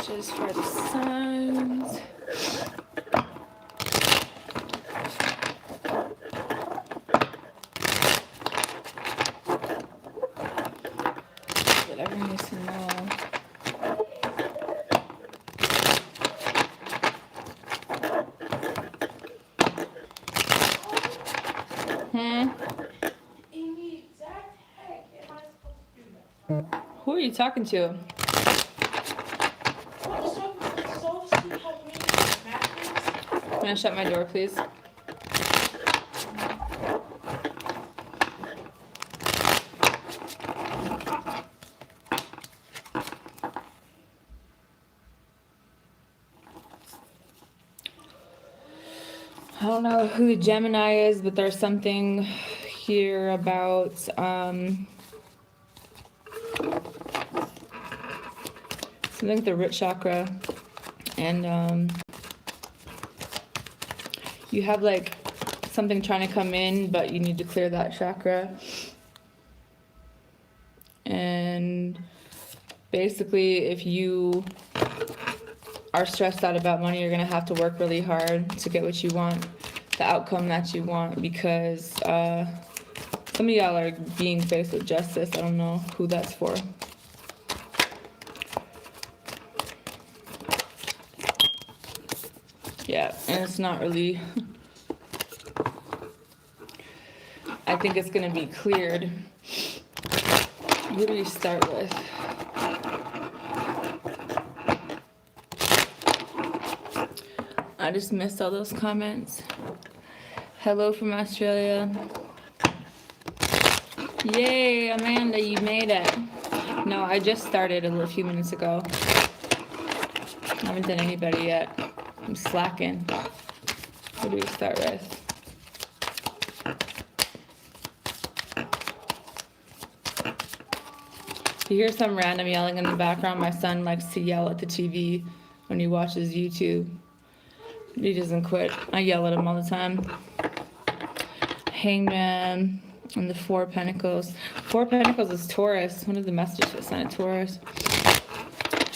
messages for the signs. Whatever needs to know. Who are you talking to? Can I shut my door, please? I don't know who the Gemini is, but there's something here about something with the root chakra, and you have like something trying to come in, but you need to clear that chakra. And basically, if you are stressed out about money, you're gonna have to work really hard to get what you want, the outcome that you want, because some of y'all are being faced with justice. I don't know who that's for. Yeah, and it's not really, I think it's gonna be cleared. Who do we start with? I just missed all those comments. Hello from Australia. Yay, Amanda, you made it. No, I just started a few minutes ago. I haven't done anybody yet. I'm slacking. Who do we start with? If you hear some random yelling in the background, my son likes to yell at the TV when he watches YouTube. He doesn't quit. I yell at him all the time. Hangman and the Four of Pentacles. Four of Pentacles is Taurus. One of the messages was sent to Taurus.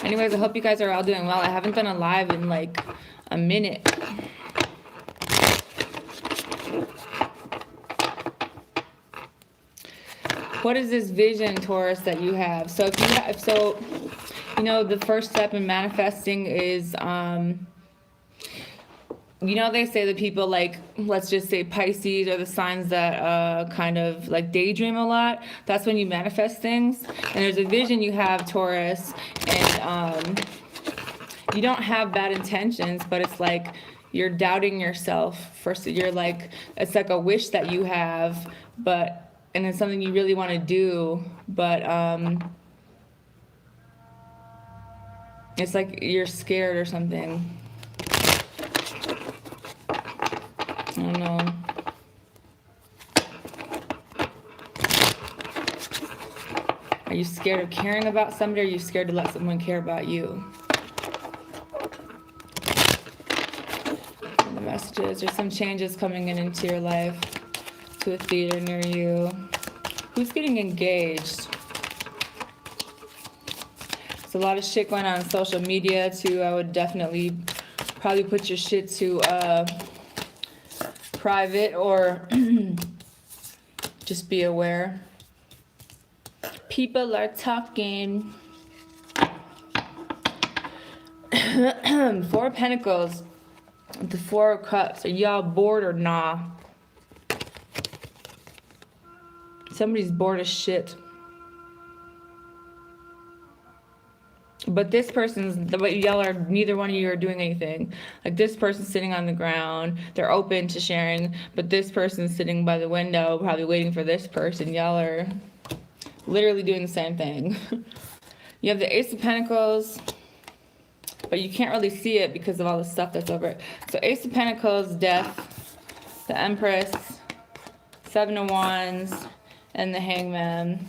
Anyways, I hope you guys are all doing well. I haven't been alive in like a minute. What is this vision, Taurus, that you have? So if you have, you know, the first step in manifesting is, you know, they say that people like, let's just say Pisces are the signs that kind of like daydream a lot. That's when you manifest things. And there's a vision you have, Taurus, and you don't have bad intentions, but it's like you're doubting yourself. First, you're like, it's like a wish that you have, but, and it's something you really want to do, but it's like you're scared or something. I don't know. Are you scared of caring about somebody, or are you scared to let someone care about you? And the messages, there's some changes coming into your life, to a theater near you. Who's getting engaged? There's a lot of shit going on social media too. I would definitely probably put your shit to private, or just be aware. People are talking. Four of Pentacles, the Four of Cups. Are y'all bored or nah? Somebody's bored as shit. But this person's, y'all are, neither one of you are doing anything. Like, this person's sitting on the ground, they're open to sharing, but this person's sitting by the window, probably waiting for this person. Y'all are literally doing the same thing. You have the Ace of Pentacles, but you can't really see it because of all the stuff that's over it. So Ace of Pentacles, Death, the Empress, Seven of Wands, and the Hangman.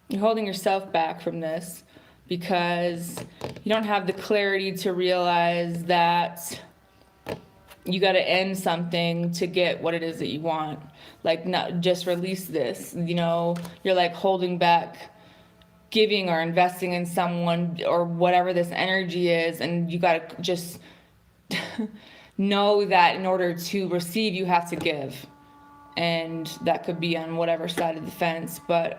You're holding yourself back from this because you don't have the clarity to realize that you got to end something to get what it is that you want. Like, not just release this, you know, you're like holding back giving or investing in someone or whatever this energy is, and you got to just know that in order to receive, you have to give. And that could be on whatever side of the fence, but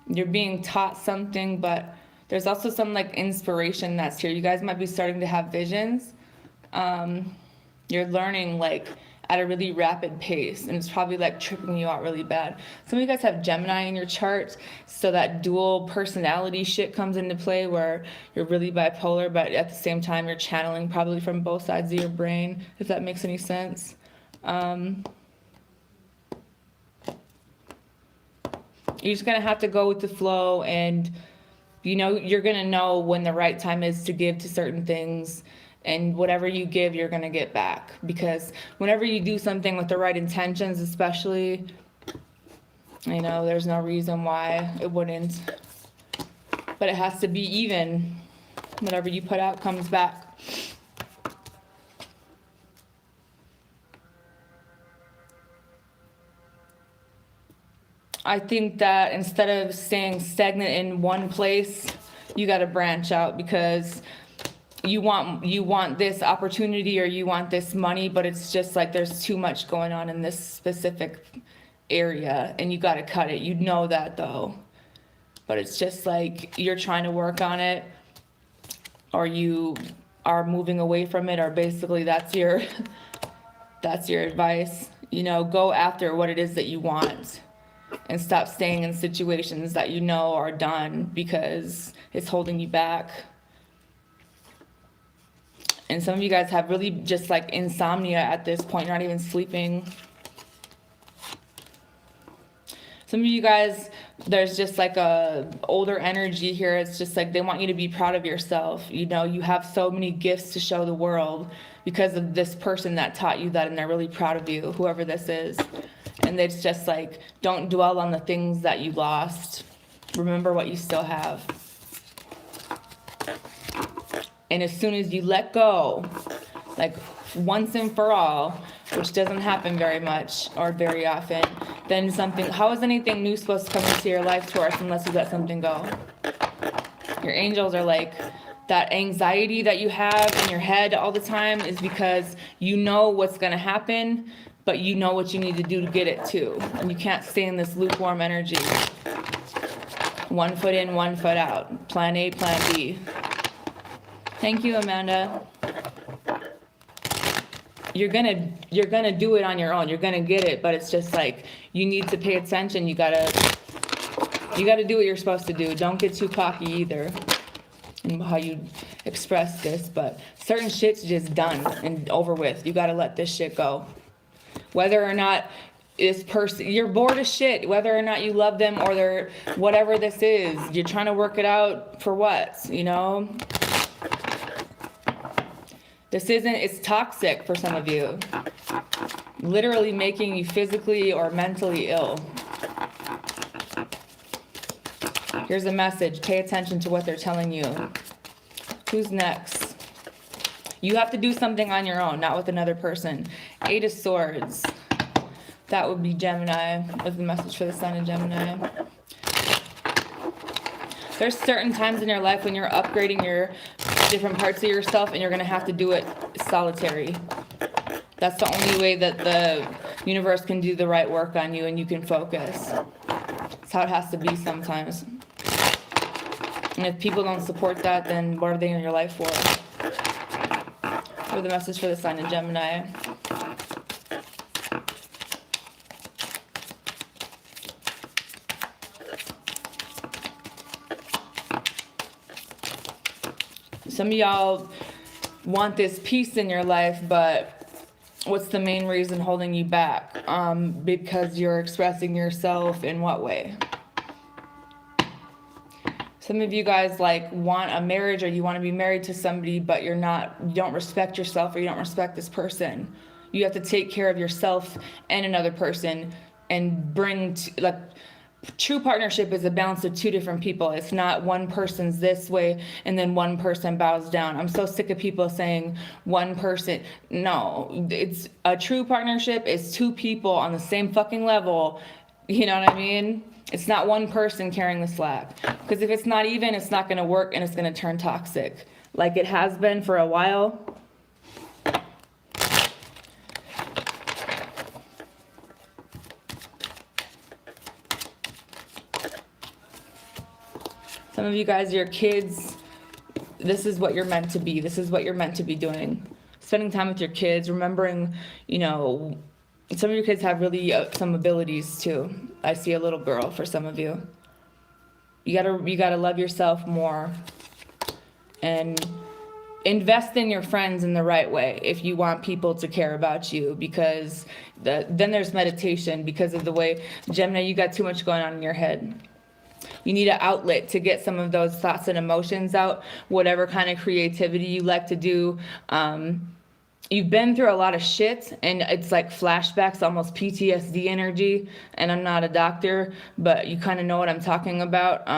you're being taught something, but there's also some like inspiration that's here. You guys might be starting to have visions. You're learning like at a really rapid pace, and it's probably like tripping you out really bad. Some of you guys have Gemini in your chart, so that dual personality shit comes into play where you're really bipolar, but at the same time you're channeling probably from both sides of your brain, if that makes any sense. You're just gonna have to go with the flow, and you know, you're gonna know when the right time is to give to certain things, and whatever you give, you're gonna get back. Because whenever you do something with the right intentions, especially, you know, there's no reason why it wouldn't. But it has to be even. Whatever you put out comes back. I think that instead of staying stagnant in one place, you got to branch out, because you want this opportunity or you want this money, but it's just like there's too much going on in this specific area, and you got to cut it. You know that though, but it's just like you're trying to work on it, or you are moving away from it, or basically that's your advice. You know, go after what it is that you want, and stop staying in situations that you know are done because it's holding you back. And some of you guys have really just like insomnia at this point. You're not even sleeping. Some of you guys, there's just like a older energy here. It's just like they want you to be proud of yourself. You know, you have so many gifts to show the world because of this person that taught you that, and they're really proud of you, whoever this is. And it's just like, don't dwell on the things that you lost. Remember what you still have. And as soon as you let go, like once and for all, which doesn't happen very much or very often, then something, how is anything new supposed to come into your life, Taurus, unless you let something go? Your angels are like, that anxiety that you have in your head all the time is because you know what's going to happen, but you know what you need to do to get it too. And you can't stay in this lukewarm energy. 1 foot in, 1 foot out. Plan A, plan B. Thank you, Amanda. You're gonna do it on your own. You're gonna get it, but it's just like you need to pay attention. You gotta do what you're supposed to do. Don't get too cocky either in how you express this, but certain shit's just done and over with. You gotta let this shit go. Whether or not this person, you're bored of shit, whether or not you love them or they're whatever this is, you're trying to work it out for what, you know? It's toxic for some of you. Literally making you physically or mentally ill. Here's a message. Pay attention to what they're telling you. Who's next? You have to do something on your own, not with another person. 8 of Swords. That would be Gemini. With the message for the Sun in Gemini. There's certain times in your life when you're upgrading your different parts of yourself, and you're going to have to do it solitary. That's the only way that the universe can do the right work on you and you can focus. That's how it has to be sometimes. And if people don't support that, then what are they in your life for? For the message for the Sun in Gemini. Some of y'all want this peace in your life, but what's the main reason holding you back? Because you're expressing yourself in what way? Some of you guys like want a marriage, or you want to be married to somebody, but you don't respect yourself, or you don't respect this person. You have to take care of yourself and another person and bring true partnership is a balance of 2 different people. It's not one person's this way and then one person bows down. I'm so sick of people saying one person. No, it's a true partnership is 2 people on the same fucking level. You know what I mean? It's not one person carrying the slack. Because if it's not even, it's not going to work and it's going to turn toxic. Like it has been for a while. Some of you guys, your kids, this is what you're meant to be. This is what you're meant to be doing. Spending time with your kids, remembering, you know, some of your kids have really some abilities too. I see a little girl for some of you. You gotta love yourself more and invest in your friends in the right way if you want people to care about you, because then there's meditation because of the way, Gemini, you got too much going on in your head. You need an outlet to get some of those thoughts and emotions out, whatever kind of creativity you like to do. You've been through a lot of shit, and it's like flashbacks, almost PTSD energy. And I'm not a doctor, but you kind of know what I'm talking about.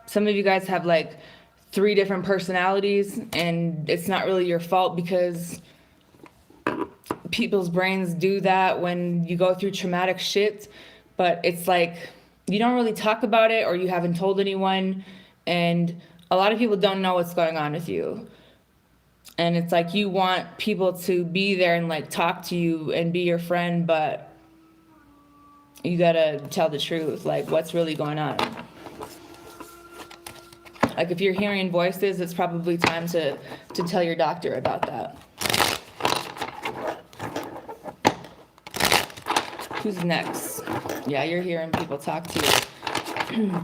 Some of you guys have like 3 different personalities, and it's not really your fault because people's brains do that when you go through traumatic shit. But it's like you don't really talk about it, or you haven't told anyone, and a lot of people don't know what's going on with you. And it's like you want people to be there and like talk to you and be your friend, but you gotta tell the truth, like what's really going on. Like if you're hearing voices, it's probably time to tell your doctor about that. Who's next? Yeah, you're hearing people talk to you.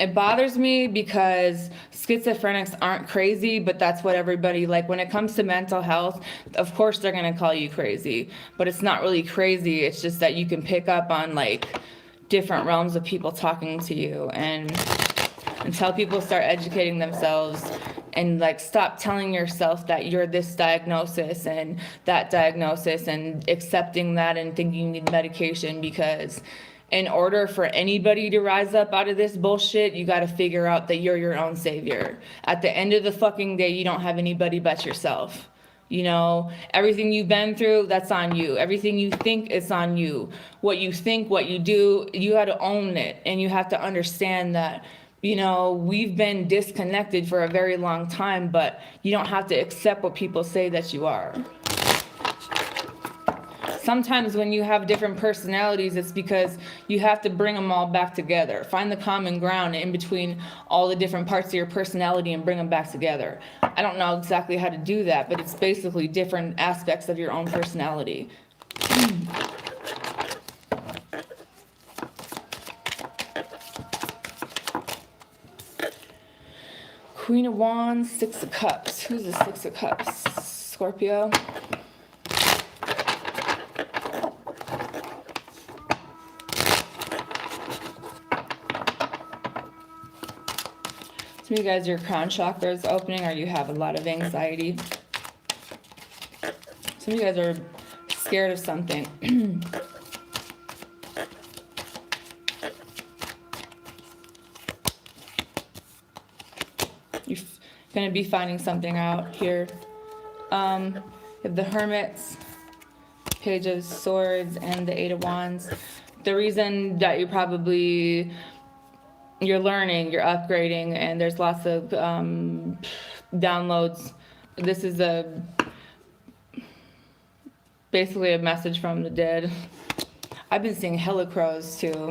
It bothers me because schizophrenics aren't crazy, but that's what everybody, like when it comes to mental health, of course they're going to call you crazy, but it's not really crazy. It's just that you can pick up on like different realms of people talking to you, and until people start educating themselves and like stop telling yourself that you're this diagnosis and that diagnosis and accepting that and thinking you need medication, because in order for anybody to rise up out of this bullshit, you got to figure out that you're your own savior. At the end of the fucking day, you don't have anybody but yourself. You know, everything you've been through, that's on you. Everything you think is on you. What you think, what you do, you got to own it. And you have to understand that, you know, we've been disconnected for a very long time, but you don't have to accept what people say that you are. Sometimes when you have different personalities, it's because you have to bring them all back together. Find the common ground in between all the different parts of your personality and bring them back together. I don't know exactly how to do that, but it's basically different aspects of your own personality. Queen of Wands, 6 of Cups. Who's the 6 of Cups? Scorpio. Some of you guys, your crown chakra is opening, or you have a lot of anxiety. Some of you guys are scared of something. You're going to be finding something out here. You have the Hermits, Page of Swords, and the 8 of Wands. The reason that you're learning, you're upgrading, and there's lots of downloads. This is basically a message from the dead. I've been seeing hella crows too.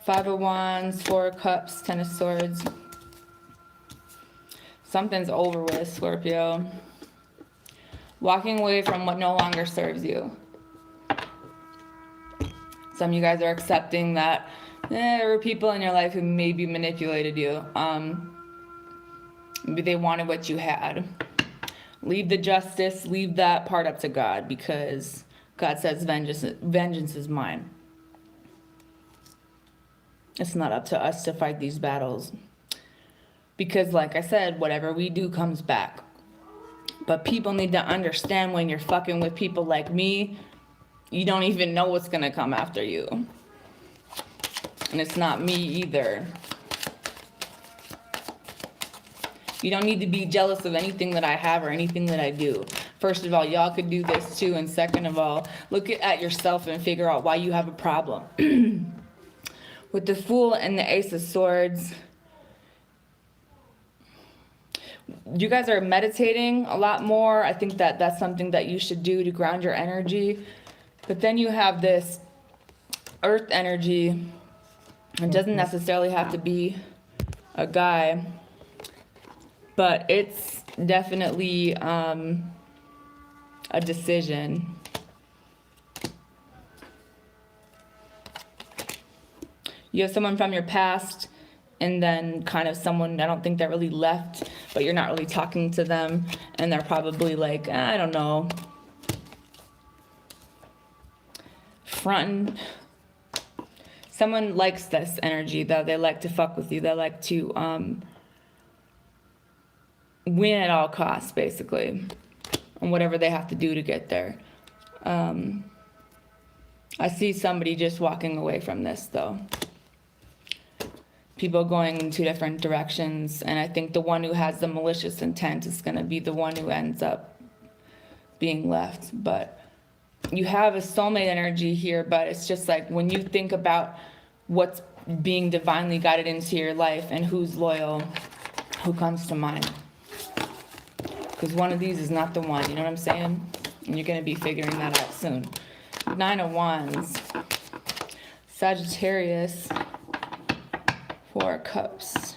5 of Wands, 4 of Cups, 10 of Swords. Something's over with, Scorpio. Walking away from what no longer serves you. Some of you guys are accepting that there were people in your life who maybe manipulated you. Maybe they wanted what you had. Leave the justice, leave that part up to God, because God says vengeance is mine. It's not up to us to fight these battles. Because like I said, whatever we do comes back. But people need to understand, when you're fucking with people like me, you don't even know what's going to come after you. And it's not me either. You don't need to be jealous of anything that I have or anything that I do. First of all, y'all could do this too. And second of all, look at yourself and figure out why you have a problem. With the Fool and the Ace of Swords, you guys are meditating a lot more. I think that that's something that you should do to ground your energy. But then you have this earth energy. It doesn't necessarily have to be a guy, but it's definitely a decision. You have someone from your past, and then kind of someone, I don't think that really left, but you're not really talking to them, and they're probably like, I don't know, fronting. Someone likes this energy, though. They like to fuck with you. They like to win at all costs, basically, and whatever they have to do to get there. I see somebody just walking away from this, though. People going in two different directions, and I think the one who has the malicious intent is going to be the one who ends up being left. But you have a soulmate energy here, but it's just like when you think about what's being divinely guided into your life and who's loyal, who comes to mind? Because one of these is not the one, you know what I'm saying? And you're going to be figuring that out soon. 9 of Wands, Sagittarius, 4 of Cups.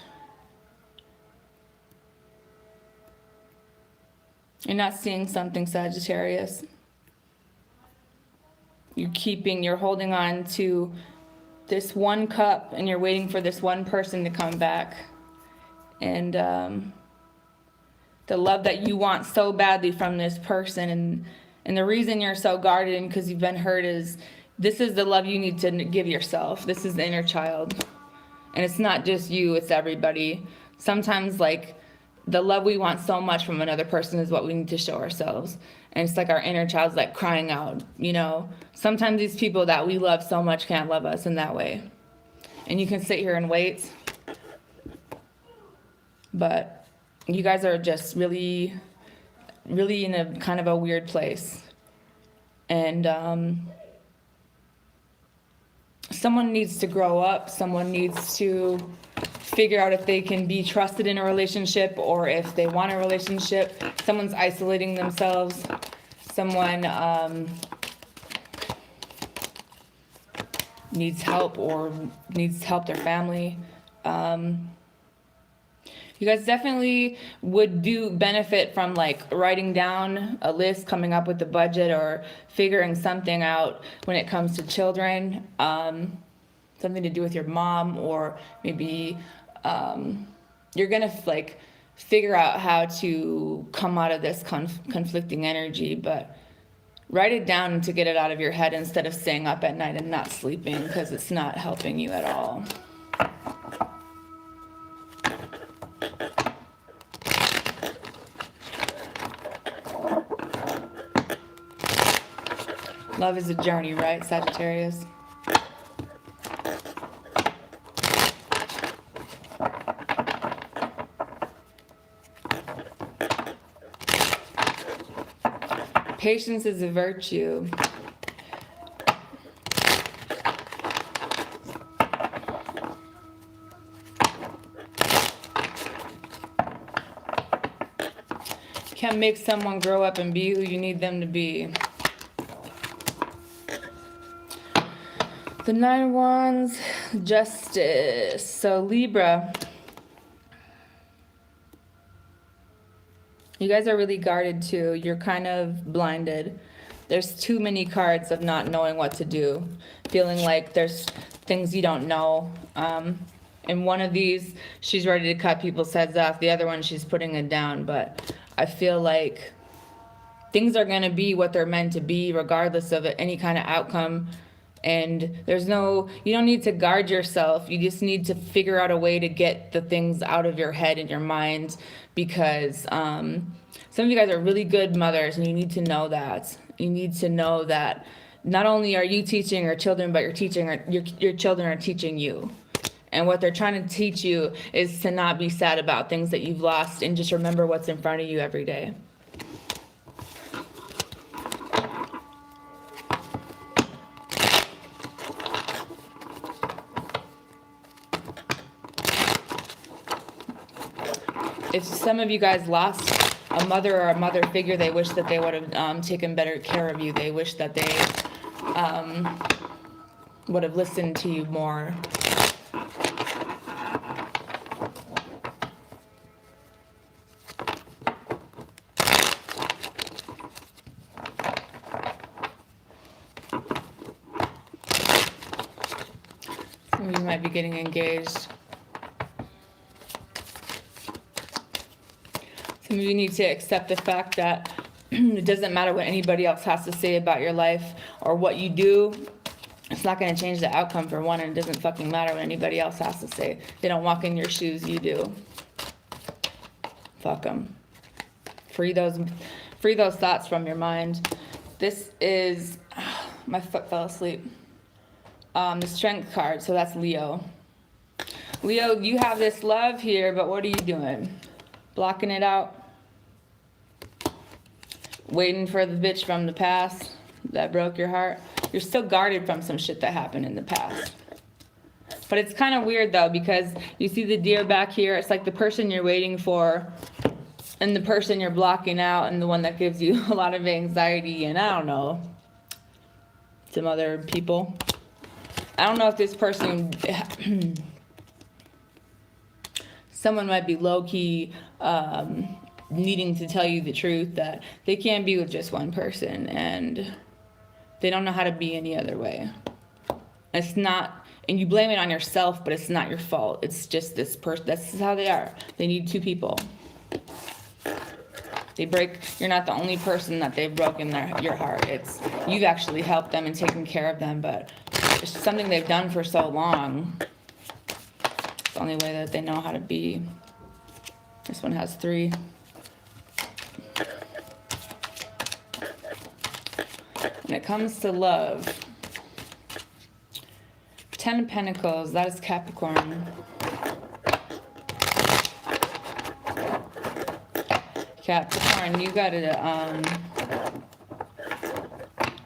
You're not seeing something, Sagittarius. You're holding on to this one cup, and you're waiting for this one person to come back. And the love that you want so badly from this person, and the reason you're so guarded and because you've been hurt is this is the love you need to give yourself. This is the inner child. And it's not just you, it's everybody. Sometimes, like, the love we want so much from another person is what we need to show ourselves. And it's like our inner child's like crying out, you know. Sometimes these people that we love so much can't love us in that way. And you can sit here and wait. But you guys are just really, really in a kind of a weird place. And someone needs to grow up. Someone needs to figure out if they can be trusted in a relationship or if they want a relationship. Someone's isolating themselves. Someone needs help or needs to help their family. You guys definitely would benefit from like writing down a list, coming up with a budget, or figuring something out when it comes to children. Something to do with your mom, or maybe you're gonna like figure out how to come out of this conflicting energy, but write it down to get it out of your head instead of staying up at night and not sleeping, because it's not helping you at all. Love is a journey, right, Sagittarius? Patience is a virtue. Can't make someone grow up and be who you need them to be. The 9 of Wands, Justice. So Libra, you guys are really guarded too. You're kind of blinded. There's too many cards of not knowing what to do, feeling like there's things you don't know. In one of these, she's ready to cut people's heads off. The other one, she's putting it down. But I feel like things are going to be what they're meant to be, regardless of any kind of outcome. And you don't need to guard yourself. You just need to figure out a way to get the things out of your head and your mind, because some of you guys are really good mothers, and you need to know that. You need to know that not only are you teaching your children, but your children are teaching you. And what they're trying to teach you is to not be sad about things that you've lost, and just remember what's in front of you every day. if some of you guys lost a mother or a mother figure, they wish that they would have taken better care of you. They wish that they would have listened to you more. Some of you might be getting engaged. Some of you need to accept the fact that it doesn't matter what anybody else has to say about your life or what you do. It's not going to change the outcome, for one, and it doesn't fucking matter what anybody else has to say. They don't walk in your shoes, you do. Fuck them. Free those thoughts from your mind. This is, my foot fell asleep. The Strength card, so that's Leo. Leo, you have this love here, but what are you doing? Blocking it out? Waiting for the bitch from the past that broke your heart? You're still guarded from some shit that happened in the past. But it's kind of weird though, because you see the deer back here. It's like the person you're waiting for and the person you're blocking out and the one that gives you a lot of anxiety and I don't know, some other people. I don't know if this person, someone might be low-key needing to tell you the truth that they can't be with just one person and they don't know how to be any other way. It's not, and you blame it on yourself, but it's not your fault. It's just this person, that's how they are. They need two people. You're not the only person that they've broken your heart. It's, you've actually helped them and taken care of them, but it's something they've done for so long. It's the only way that they know how to be. This one has 3. When it comes to love, 10 of Pentacles, that is Capricorn. Capricorn, you gotta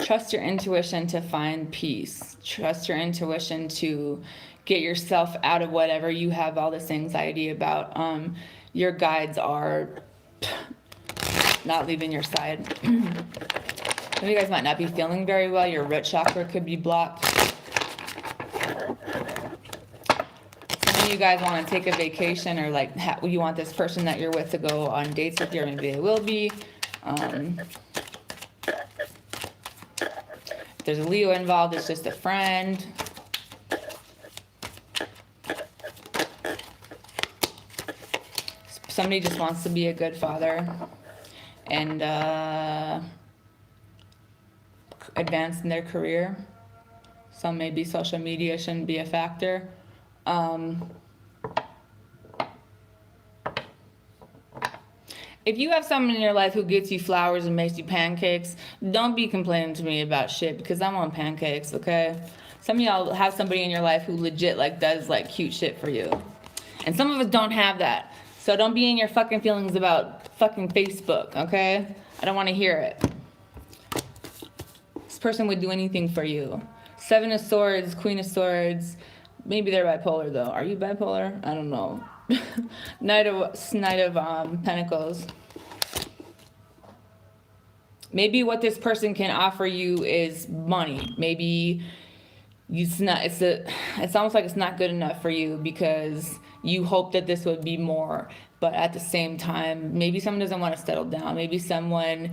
trust your intuition to find peace. Trust your intuition to get yourself out of whatever you have all this anxiety about. Your guides are not leaving your side. Some of you guys might not be feeling very well. Your root chakra could be blocked. Some of you guys want to take a vacation or like you want this person that you're with to go on dates with you, or maybe they will be. If there's a Leo involved, it's just a friend. Somebody just wants to be a good father and advance in their career. So maybe social media shouldn't be a factor. If you have someone in your life who gets you flowers and makes you pancakes, don't be complaining to me about shit because I want pancakes, okay? Some of y'all have somebody in your life who legit like does like cute shit for you. And some of us don't have that. So don't be in your fucking feelings about fucking Facebook, okay? I don't want to hear it. This person would do anything for you. 7 of Swords, Queen of Swords. Maybe they're bipolar though. Are you bipolar? I don't know. Knight of Pentacles. Maybe what this person can offer you is money. Maybe it's almost like it's not good enough for you because you hope that this would be more. But at the same time, maybe someone doesn't want to settle down. Maybe someone